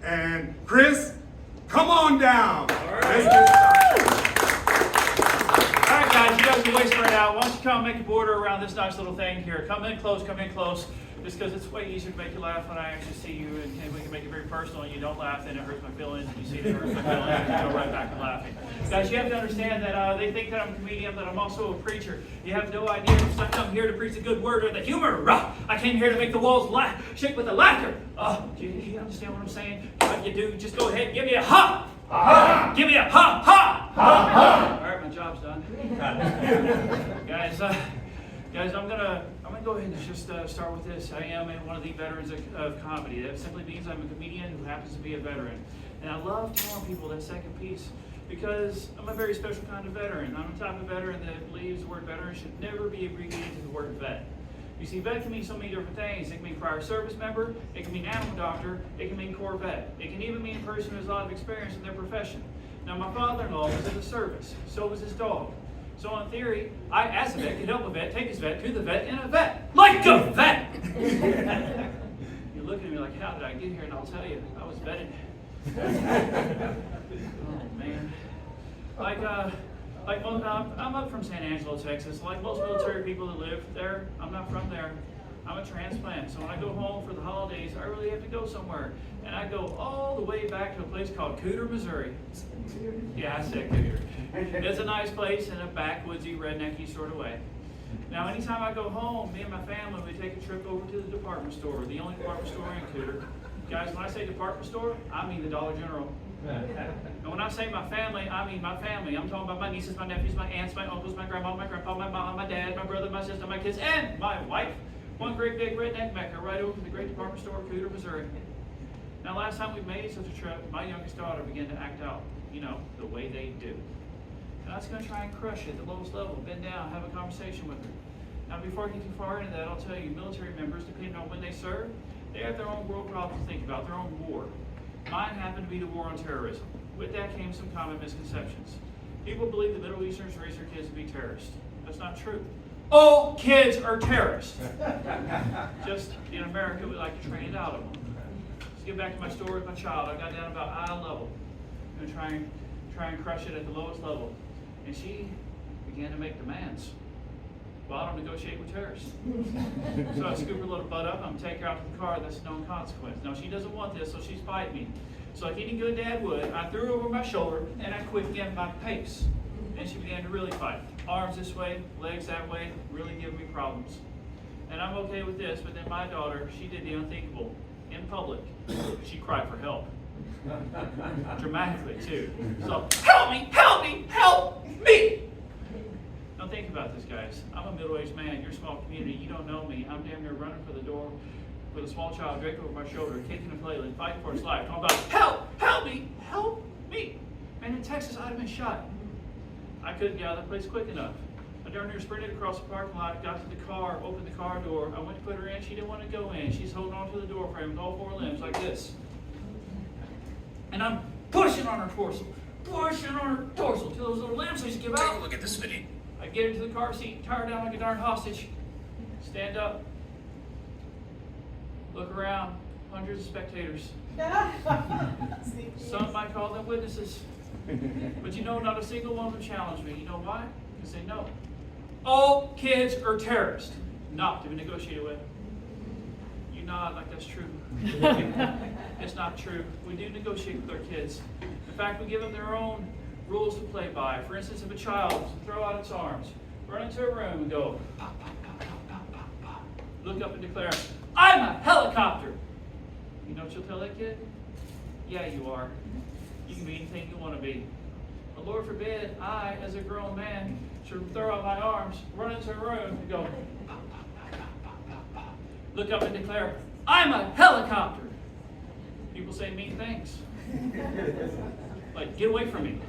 And Chris, come on down. All right. All right, guys, you guys can wait right out. Why don't you come make a border around this nice little thing here. Come in close, just because it's way easier to make you laugh when I actually see you, and we can make it very personal, and you don't laugh, then it hurts my feelings, and you see that it hurts my feelings, and you go right back to laughing. Guys, you have to understand that they think that I'm a comedian, but I'm also a preacher. You have no idea, because I come here to preach the good word or the humor. I came here to make the walls shake with the laughter. Do you understand what I'm saying? If you do, just go ahead and give me a ha! Ha! Give me a ha! Ha! Ha! Ha! All right, my job's done. Guys, I'm gonna go ahead and just start with this. I am one of the veterans of comedy. That simply means I'm a comedian who happens to be a veteran. And I love telling people that second piece because I'm a very special kind of veteran. I'm the type of veteran that believes the word veteran should never be abbreviated to the word vet. You see, vet can mean so many different things. It can mean prior service member, it can mean animal doctor, it can mean Corps vet. It can even mean a person who has a lot of experience in their profession. Now, my father-in-law was in the service. So was his dog. So in theory, I, as a vet, could help a vet, take his vet to the vet in a vet. Like a vet! You're looking at me like, how did I get here? And I'll tell you, I was vetted. Oh, man. I'm up from San Angelo, Texas. Like most military people that live there, I'm not from there. I'm a transplant. So when I go home for the holidays, I really have to go somewhere. And I go all the way back to a place called Cooter, Missouri. Yeah, I said Cooter. It's a nice place in a backwoodsy, rednecky sort of way. Now, anytime I go home, me and my family, we take a trip over to the department store, the only department store in Cooter. Guys, when I say department store, I mean the Dollar General. And when I say my family, I mean my family. I'm talking about my nieces, my nephews, my aunts, my uncles, my grandma, my grandpa, my mom, my dad, my brother, my sister, my kids, and my wife. One great big redneck mecca right over to the great department store, Cooter, Missouri. Now, last time we made such a trip, my youngest daughter began to act out, the way they do. And I was going to try and crush it at the lowest level, bend down, have a conversation with her. Now, before I get too far into that, I'll tell you, military members, depending on when they serve, they have their own world problems to think about, their own war. Mine happened to be the war on terrorism. With that came some common misconceptions. People believe the Middle Easterns raise their kids to be terrorists. That's not true. All kids are terrorists. Just in America, we like to train it out of them. Let's get back to my story with my child. I got down about eye level. I'm going to try and crush it at the lowest level. And she began to make demands. Well, I don't negotiate with terrorists. So I scoop her little butt up, I'm going to take her out to the car. That's no consequence. Now, she doesn't want this, so she's fighting me. So like any good dad would, I threw her over my shoulder, and I quit again my pace. And she began to really fight. Arms this way, legs that way, really giving me problems. And I'm okay with this, but then my daughter, she did the unthinkable. In public, she cried for help. Dramatically, too. So, help me, help me, help me! Now think about this, guys. I'm a middle-aged man. You're a small community. You don't know me. I'm damn near running for the door with a small child draped over my shoulder, kicking and flailing, fighting for his life, talking about, help me, help me! Man, in Texas, I'd have been shot. I couldn't get out of that place quick enough. I darn near sprinted across the parking lot, got to the car, opened the car door. I went to put her in. She didn't want to go in. She's holding on to the door frame with all four limbs like this. And I'm pushing on her torso till those little limbs just give out. Take a look at this video. I get into the car seat, tie her down like a darn hostage, stand up, look around, hundreds of spectators. Some might call them witnesses. But not a single one of them challenged me. You know why? Because they know. All kids are terrorists. Not to be negotiated with. You nod like that's true. It's not true. We do negotiate with our kids. In fact, we give them their own rules to play by. For instance, if a child throw out its arms, run into a room and go, pop, pop, pop, pop, pop, pop, pop. Look up and declare, I'm a helicopter. You know what you'll tell that kid? Yeah, you are. You can be anything you want to be. But Lord forbid, I, as a grown man, should throw out my arms, run into a room, and go, pop, pop, pop, pop, pop, pop, pop. Look up and declare, I'm a helicopter. People say mean things. Like, get away from me.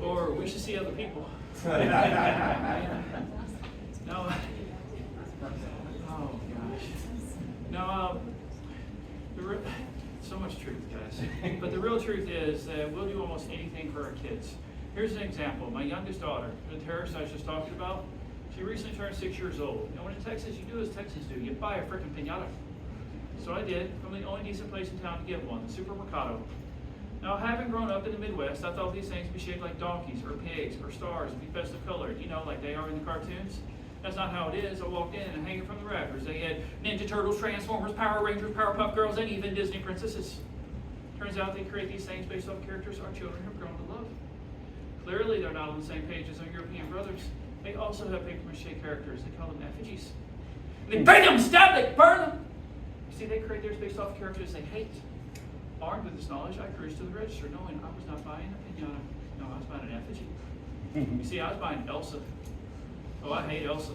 Or we should see other people. No. Oh, gosh. No, so much truth, guys. But the real truth is that we'll do almost anything for our kids. Here's an example. My youngest daughter, the terrorist I was just talking about, she recently turned 6 years old. And when in Texas, you do as Texans do. You buy a freaking piñata. So I did, from the only decent place in town to get one, the Supermercado. Now, having grown up in the Midwest, I thought these things would be shaped like donkeys or pigs or stars and be festive colored, like they are in the cartoons. That's not how it is. I walked in and hanging from the rafters, they had Ninja Turtles, Transformers, Power Rangers, Powerpuff Girls, and even Disney princesses. Turns out they create these things based off characters our children have grown to love. Clearly, they're not on the same page as our European brothers. They also have papier-mâché characters. They call them effigies. They bang them, stab them, burn them. You see, they create theirs based off characters they hate. Armed with this knowledge, I cruised to the register, knowing I was not buying a pinata. No, I was buying an effigy. You see, I was buying Elsa. Oh, I hate Elsa.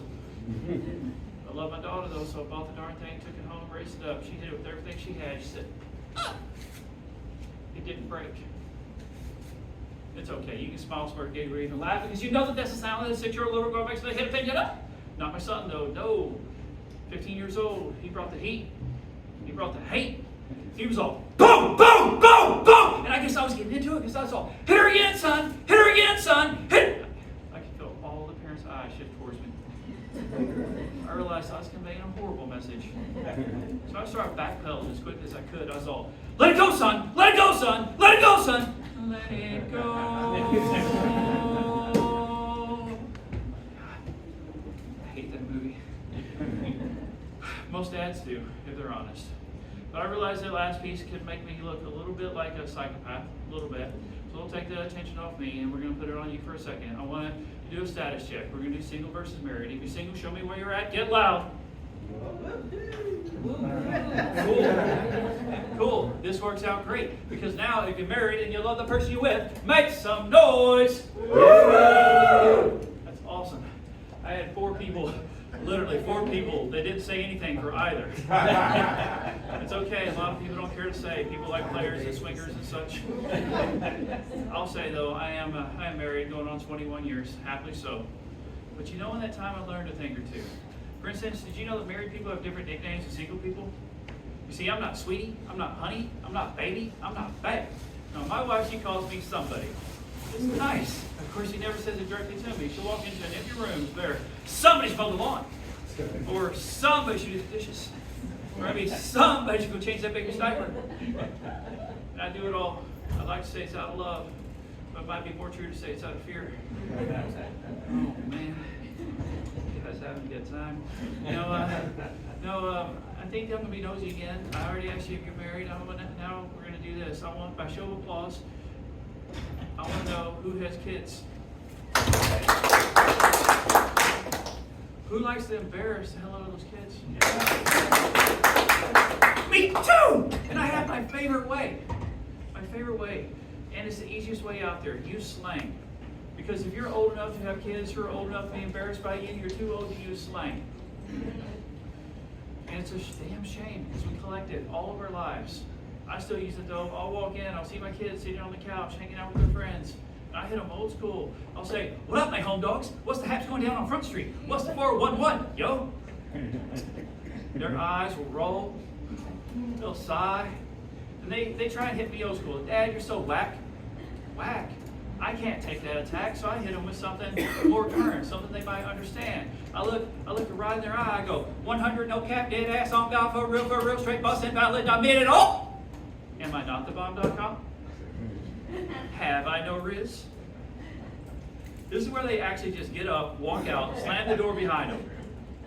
I love my daughter, though, so I bought the darn thing, took it home, raised it up. She hit it with everything she had. She said, ah! It didn't break. It's okay. You can smile, smirk, giggle, or even laugh, because you know that that's the sound that a 6-year-old little girl makes when they hit a pinata. Not my son, though. No. 15 years old. He brought the heat. He brought the hate. He was all, boom, boom, boom, boom! And I guess I was getting into it because I was all, hit her again, son! Hit her again, son! Hit! I could feel all the parents' eyes shift towards me. I realized I was conveying a horrible message. So I started backpedaling as quick as I could. I was all, let it go, son! Let it go, son! Let it go, son! Let it go. I hate that movie. Most dads do, if they're honest. But I realized that last piece could make me look a little bit like a psychopath, a little bit. So we'll take the attention off me and we're going to put it on you for a second. I want to do a status check. We're going to do single versus married. If you're single, show me where you're at. Get loud. Cool. Cool. This works out great. Because now if you're married and you love the person you're with, make some noise. That's awesome. I had 4 people. Literally 4 people that didn't say anything for either. It's okay. A lot of people don't care to say. People like players and swingers and such. I'll say though, I am married, going on 21 years, happily so. But in that time I learned a thing or two. For instance, did you know that married people have different nicknames than single people? You see, I'm not sweetie, I'm not honey, I'm not baby, I'm not babe. No, my wife, she calls me somebody. It's nice. Of course, she never says it directly to me. She'll walk into an empty room there. Somebody's mowed the lawn. Or somebody should do the dishes. Or maybe somebody should go change that baby's diaper. And I do it all. I'd like to say it's out of love, but it might be more true to say it's out of fear. Oh, man. You guys having a good time? I think I'm going to be nosy again. I already asked you if you're married. Now we're going to do this. I want, by show of applause, I want to know who has kids. Who likes to embarrass the hell out of those kids? Yeah. Me too! And I have my favorite way. My favorite way. And it's the easiest way out there. Use slang. Because if you're old enough to have kids who are old enough to be embarrassed by you, and you're too old to use slang. And it's a damn shame because we collect it all of our lives. I still use it though. I'll walk in, I'll see my kids sitting on the couch, hanging out with their friends. And I hit them old school. I'll say, what up, my home dogs? What's the haps going down on Front Street? What's the 411, yo? Their eyes will roll. They'll sigh. And they try and hit me old school. Dad, you're so whack. Whack. I can't take that attack, so I hit them with something more current, something they might understand. I look right in their eye, I go, 100, no cap, dead ass, on God, for real, straight bus, invalid, I mean it all. Am I not the bomb.com? Have I no riz? This is where they actually just get up, walk out, slam the door behind them.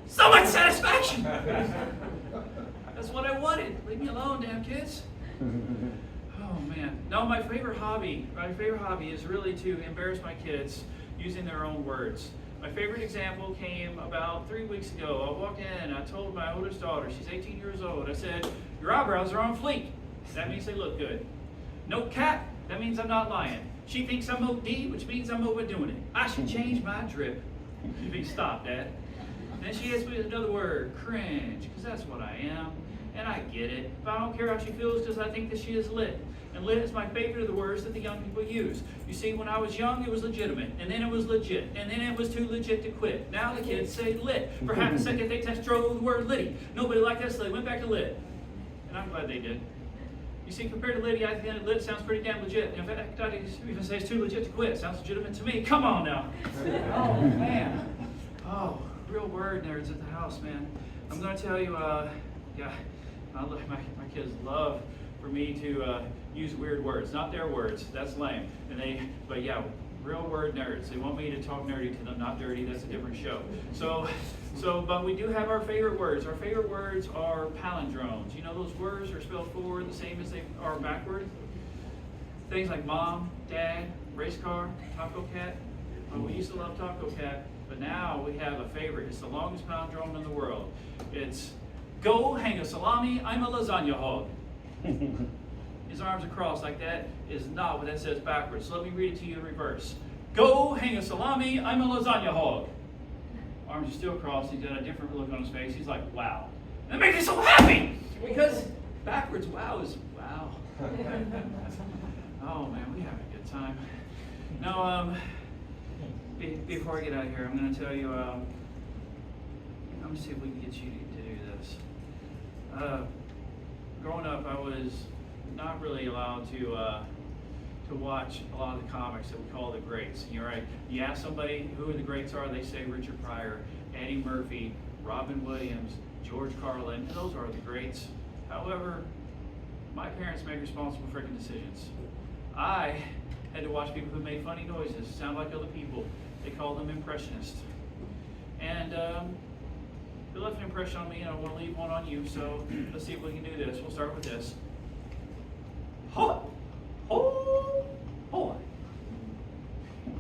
So much satisfaction! That's what I wanted. Leave me alone, damn kids. Oh man. No, my favorite hobby is really to embarrass my kids using their own words. My favorite example came about 3 weeks ago. I walked in and I told my oldest daughter, she's 18 years old, I said, your eyebrows are on fleek. That means they look good. No cap, that means I'm not lying. She thinks I'm OD, which means I'm overdoing it. I should change my drip. You mean stop, Dad. Then she hits me with another word, cringe, because that's what I am. And I get it, but I don't care how she feels because I think that she is lit. And lit is my favorite of the words that the young people use. You see, when I was young, it was legitimate, and then it was legit, and then it was too legit to quit. Now the kids say lit. For half a second, they test drove the word litty. Nobody liked that, so they went back to lit. And I'm glad they did. You see, compared to litty, I think lit sounds pretty damn legit. In fact, I even say it's too legit to quit. Sounds legitimate to me. Come on now. Oh, man. Oh, real word nerds at the house, man. I'm going to tell you, yeah. My kids love for me to use weird words, not their words. That's lame. But yeah, real word nerds. They want me to talk nerdy to them, not dirty. That's a different show. But we do have our favorite words. Our favorite words are palindromes. You know, those words are spelled forward the same as they are backward. Things like mom, dad, race car, taco cat. Well, we used to love taco cat, but now we have a favorite. It's the longest palindrome in the world. It's go hang a salami, I'm a lasagna hog. His arms across like that is not what that says backwards. So let me read it to you in reverse. Go hang a salami, I'm a lasagna hog. Arms are still crossed. He's got a different look on his face. He's like, wow. That makes me so happy because backwards wow is wow. Oh man, we have a good time. Now, before I get out of here, I'm going to tell you, I'm going to see if we can get you to do this. Growing up, I was not really allowed to watch a lot of the comics that we call the greats. You're right. You ask somebody who the greats are, they say Richard Pryor, Eddie Murphy, Robin Williams, George Carlin, and those are the greats. However, my parents made responsible freaking decisions. I had to watch people who made funny noises, sound like other people. They called them impressionists. And it left an impression on me, and I want to leave one on you, so let's see if we can do this. We'll start with this. Ho! Ho! Ho!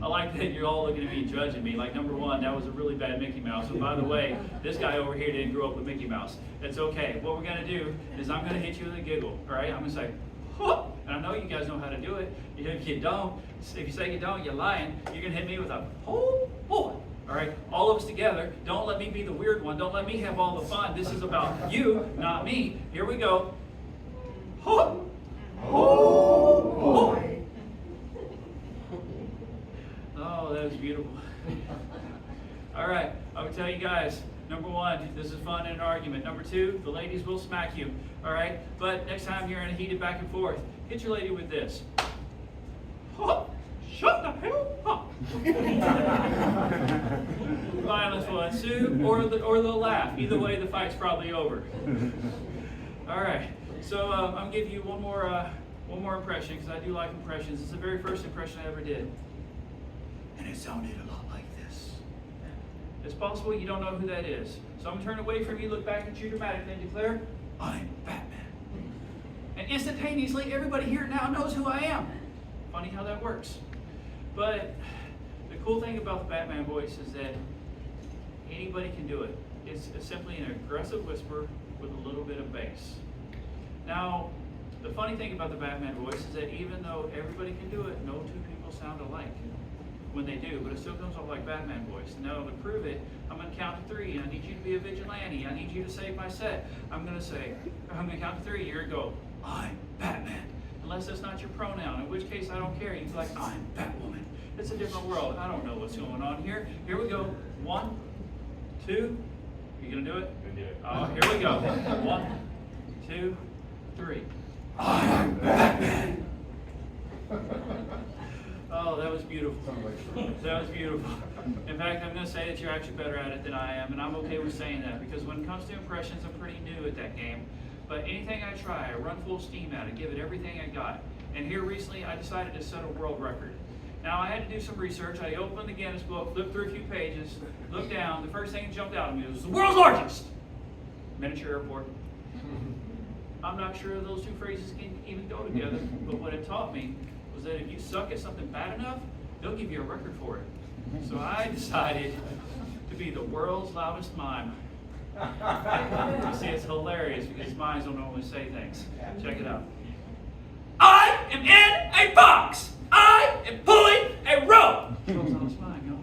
I like that you're all looking at me and judging me. Like, number one, that was a really bad Mickey Mouse. And by the way, this guy over here didn't grow up with Mickey Mouse. It's okay. What we're going to do is I'm going to hit you with a giggle, all right? I'm going to say, ho! And I know you guys know how to do it. If you don't, if you say you don't, you're lying. You're going to hit me with a ho! Ho! All right, all of us together. Don't let me be the weird one. Don't let me have all the fun. This is about you, not me. Here we go. Ho! Ho! Ho! Oh, that was beautiful. All right, I'm going to tell you guys, number one, this is fun in an argument. Number two, the ladies will smack you. All right, but next time you're in a heated back and forth, hit your lady with this. Ho! Shut the hell up! Violence will ensue, or they'll laugh. Either way, the fight's probably over. All right, so I'm gonna give you one more impression because I do like impressions. It's the very first impression I ever did, and it sounded a lot like this. It's possible you don't know who that is, so I'm gonna turn away from you, look back at you dramatically, and declare, "I'm Batman." And instantaneously, everybody here now knows who I am. Funny how that works. But the cool thing about the Batman voice is that anybody can do it. It's simply an aggressive whisper with a little bit of bass. Now, the funny thing about the Batman voice is that even though everybody can do it, no two people sound alike when they do, but it still comes off like Batman voice. Now, to prove it, I'm going to count to three. I need you to be a vigilante. I need you to save my set. I'm going to count to three. You're going to go, "I'm Batman." Unless that's not your pronoun, in which case I don't care. You can be like, "I'm Batwoman." It's a different world. I don't know what's going on here. Here we go. 1, 2. You gonna do it? Gonna do it. Oh, here we go. 1, 2, 3. "I'm Batman." Oh, that was beautiful. That was beautiful. In fact, I'm going to say that you're actually better at it than I am, and I'm okay with saying that because when it comes to impressions, I'm pretty new at that game. But anything I try, I run full steam at it, give it everything I got. And here recently, I decided to set a world record. Now, I had to do some research. I opened the Guinness book, flipped through a few pages, looked down. The first thing that jumped out at me was the world's largest miniature airport. I'm not sure those two phrases can even go together, but what it taught me was that if you suck at something bad enough, they'll give you a record for it. So I decided to be the world's loudest mime. You see, it's hilarious because mimes don't normally say things. Check it out. "I am in a box. I am pulling a rope." World's loudest mime, y'all.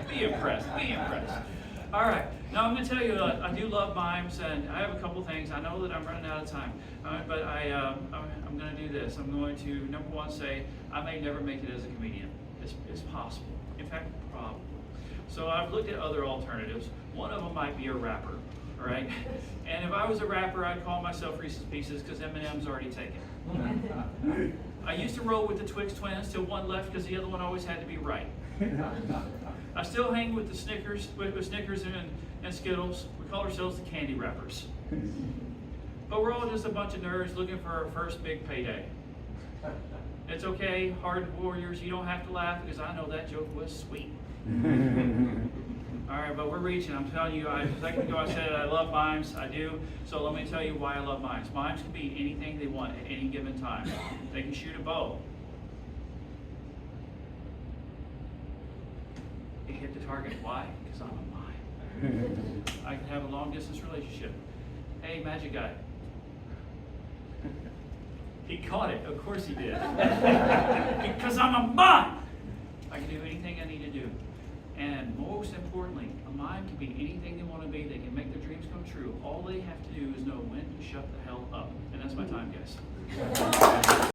Be impressed. Be impressed. All right. Now I'm going to tell you, I do love mimes, and I have a couple things. I know that I'm running out of time, but I'm going to do this. I'm going to, number one, say I may never make it as a comedian. It's possible. In fact, probably. So I've looked at other alternatives. One of them might be a rapper, all right? And if I was a rapper, I'd call myself Reese's Pieces because Eminem's already taken. I used to roll with the Twix twins till one left because the other one always had to be right. I still hang with the Snickers, with Snickers and Skittles. We call ourselves the candy wrappers. But we're all just a bunch of nerds looking for our first big payday. It's okay, hard warriors, you don't have to laugh because I know that joke was sweet. All right, but we're reaching. I'm telling you, a second ago I said I love mimes. I do. So let me tell you why I love mimes. Mimes can be anything they want at any given time. They can shoot a bow. They hit the target. Why? Because I'm a mime. I can have a long distance relationship. Hey, magic guy. He caught it. Of course he did. Because I'm a mime. I can do anything I need to do. And most importantly, a mime can be anything they want to be. They can make their dreams come true. All they have to do is know when to shut the hell up. And that's my time, guys.